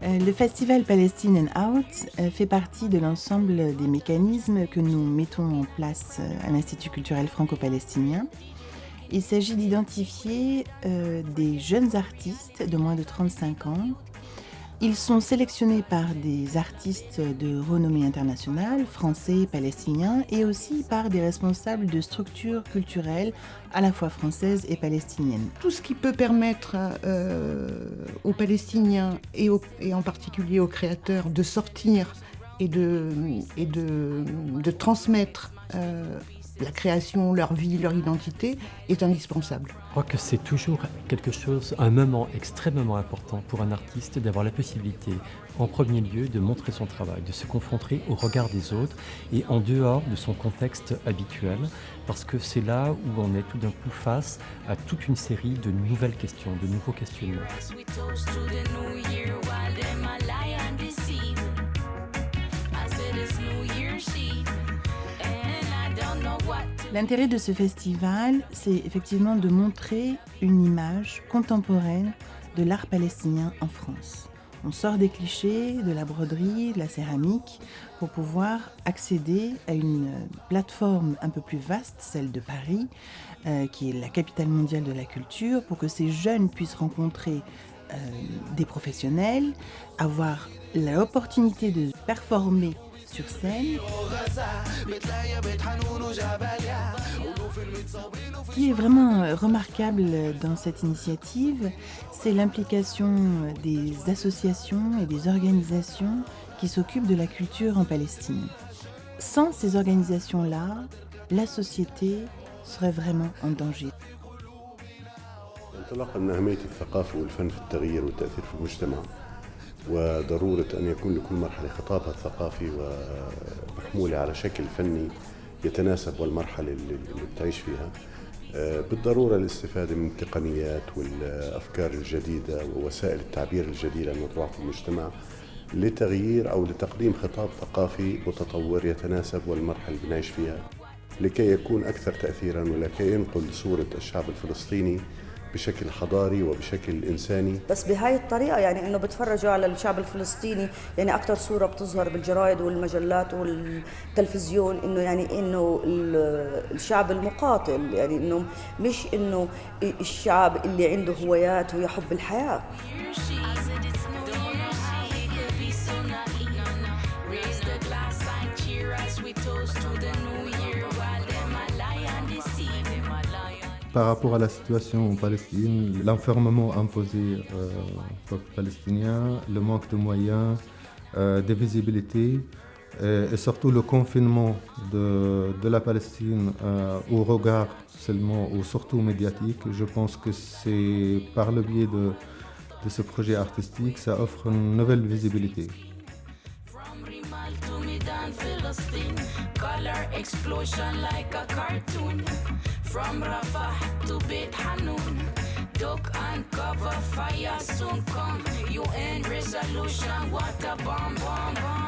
Le festival Palestine and Out fait partie de l'ensemble des mécanismes que nous mettons en place à l'Institut culturel franco-palestinien. Il s'agit d'identifier des jeunes artistes de moins de 35 ans. Ils sont sélectionnés par des artistes de renommée internationale, français, palestiniens, et aussi par des responsables de structures culturelles à la fois françaises et palestiniennes. Tout ce qui peut permettre aux Palestiniens et en particulier aux créateurs de sortir et de transmettre la création, leur vie, leur identité est indispensable. Je crois que c'est toujours un moment extrêmement important pour un artiste d'avoir la possibilité, en premier lieu, de montrer son travail, de se confronter au regard des autres et en dehors de son contexte habituel, parce que c'est là où on est tout d'un coup face à toute une série de nouvelles questions, de nouveaux questionnements. L'intérêt de ce festival, c'est effectivement de montrer une image contemporaine de l'art palestinien en France. On sort des clichés, de la broderie, de la céramique, pour pouvoir accéder à une plateforme un peu plus vaste, celle de Paris, qui est la capitale mondiale de la culture, pour que ces jeunes puissent rencontrer des professionnels, avoir l'opportunité de performer sur scène. Ce qui est vraiment remarquable dans cette initiative, c'est l'implication des associations et des organisations qui s'occupent de la culture en Palestine. Sans ces organisations-là, la société serait vraiment en danger. انطلاقا من أهمية الثقافة والفن في التغيير والتأثير في المجتمع وضرورة أن يكون لكل مرحلة خطابها الثقافي ومحمولة على شكل فني يتناسب والمرحلة اللي بتعيش فيها بالضرورة الاستفادة من التقنيات والأفكار الجديدة ووسائل التعبير الجديدة المطروحة في المجتمع لتغيير أو لتقديم خطاب ثقافي متطور يتناسب والمرحلة اللي بنعيش فيها لكي يكون أكثر تأثيراً ولكي ينقل صورة الشعب الفلسطيني بشكل حضاري وبشكل إنساني. بس بهاي الطريقة يعني إنه بتفرجوا على الشعب الفلسطيني يعني أكتر صورة بتظهر بالجرايد والمجلات والتلفزيون إنه يعني إنه الشعب المقاتل يعني إنه مش إنه الشعب اللي عنده هوايات ويحب الحياة. Par rapport à la situation en Palestine, l'enfermement imposé au peuple palestinien, le manque de moyens, de visibilité et surtout le confinement de la Palestine au regard seulement ou surtout médiatique, je pense que c'est par le biais de ce projet artistique, ça offre une nouvelle visibilité. Color explosion like a cartoon. From Rafah to Beit Hanun. Duck and cover fire soon come. UN resolution, what a bomb, bomb, bomb.